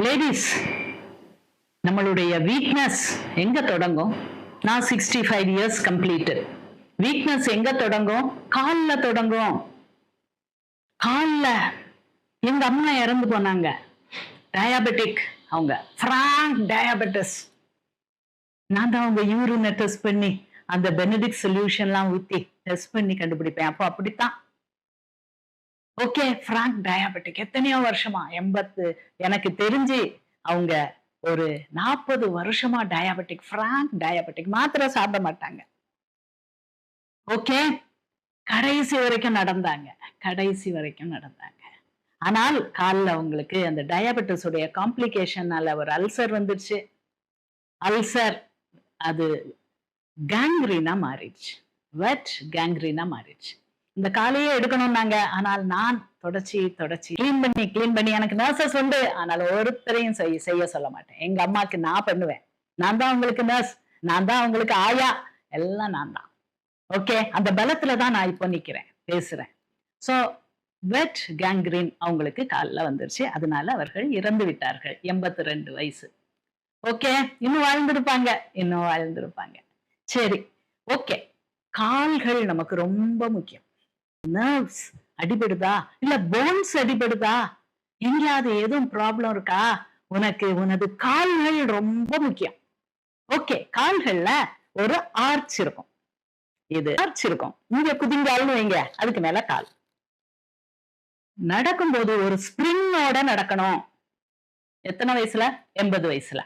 Ladies, நம்மளுடைய weakness எங்க தொடங்கும்? நான் 65 இயர்ஸ் கம்ப்ளீட்டட். வீக்னஸ் எங்க தொடங்கும்? கால்ல தொடங்கும். கால்ல. எங்க அம்மா இறந்து போனாங்க, டயாபெட்டிக். அவங்க பிராங்க் டயாபெட்டிஸ். நான் தான் அவங்க யூரினை டெஸ்ட் பண்ணி அந்த பெனடிக் சொல்யூஷன்லாம் ஊத்தி டெஸ்ட் பண்ணி கண்டுபிடிப்பேன். அப்போ அப்படித்தான். Okay, frank diabetic. எத்தனையோ வருஷமா, எனக்கு தெரிஞ்சு அவங்க ஒரு 40 வருஷமா டயாபெட்டிக், பிராங்க் டயாபெட்டிக். மாத்திரை சாப்பிட மாட்டாங்க. ஓகே, கடைசி வரைக்கும் நடந்தாங்க. ஆனால் காலில் அவங்களுக்கு அந்த டயாபெட்டிஸ் உடைய காம்ப்ளிகேஷனால ஒரு அல்சர் வந்துருச்சு. அல்சர் அது கேங்க்ரீனா மாறிடுச்சு. வெட் கேங்க்ரீனா மாறிடுச்சு. இந்த காலையே எடுக்கணும்னாங்க. ஆனால் நான் தொடச்சி கிளீன் பண்ணி எனக்கு நர்சஸ் உண்டு. ஆனால் ஒருத்தரையும் செய்ய சொல்ல மாட்டேன். எங்க அம்மாக்கு நான் பண்ணுவேன். நான் தான் அவங்களுக்கு நர்ஸ், நான் தான் அவங்களுக்கு ஆயா, எல்லாம் நான் தான். ஓகே, அந்த பலத்துல தான் நான் இப்போ நிக்கிறேன், பேசுறேன். சோ வெட் கேங்க்ரீன் அவங்களுக்கு காலில் வந்துருச்சு. அதனால அவர்கள் இறந்து விட்டார்கள். 82 வயசு. ஓகே, இன்னும் வாழ்ந்திருப்பாங்க. சரி, ஓகே. கால்கள் நமக்கு ரொம்ப முக்கியம். நர்வ்ஸ் அடிபடுதா, இல்ல போன்ஸ் அடிபடுதா, எங்கேயாவது எதுவும் ப்ராப்ளம் இருக்கா, உனது கால்கள் ரொம்ப முக்கியம். ஓகே, கால்கள்ல ஒரு ஆர்ச் இருக்கும். இங்க குதிங்கால்னு வைங்க, அதுக்கு மேல கால். நடக்கும்போது ஒரு ஸ்பிரிங்கோட நடக்கணும். எத்தனை வயசுல? 80 வயசுல.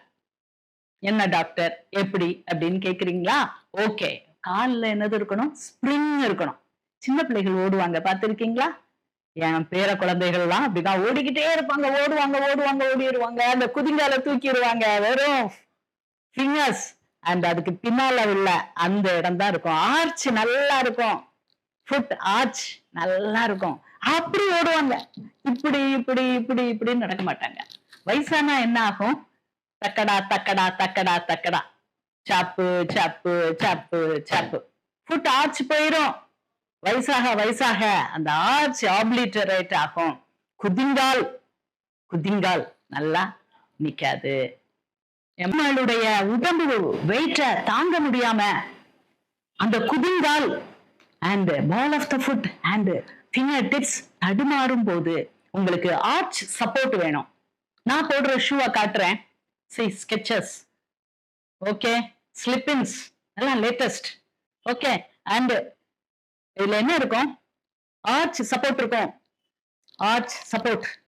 என்ன டாக்டர் எப்படி அப்படின்னு கேக்குறீங்களா? ஓகே, கால்ல என்னது இருக்கணும்? ஸ்பிரிங் இருக்கணும். சின்ன பிள்ளைகள் ஓடுவாங்க, பார்த்திருக்கீங்களா? என் பேர குழந்தைகள் எல்லாம் அப்படிதான் ஓடிக்கிட்டே இருப்பாங்க. ஓடிடுவாங்க. அந்த குதிங்கால தூக்கிடுவாங்க. வெறும் ஃபிங்கர்ஸ் அண்ட் அதுக்கு பின்னால உள்ள அந்த இடம் தான் இருக்கும். ஆர்ச் நல்லா இருக்கும். ஃபுட் ஆர்ச் நல்லா இருக்கும். அப்படி ஓடுவாங்க. இப்படி நடக்க மாட்டாங்க. வயசானா என்ன ஆகும்? தக்கடா சாப்பு ஃபுட் ஆர்ச் போயிடும். வயசாக அந்த ஆர்ச் ஆப்லிட்டரேட் ஆகும். குதிங்கால் நல்லா நிக்காது. நம்மளுடைய உடம்பு வெயிட்ட தாங்க முடியாம அந்த குதிங்கால் and ball of the foot and finger tips தடுமாறும் போது உங்களுக்கு ஆர்ச் சப்போர்ட் வேணும். நான் போடுற ஷூவை காட்டுறேன். ஸ்கெச்சஸ். ஓகே, ஸ்லிப்பின்ஸ் எல்லாம் லேட்டஸ்ட். ஓகே, அண்ட் இதுல என்ன இருக்கும்? ஆர்ச் சப்போர்ட் இருக்கும். Arch support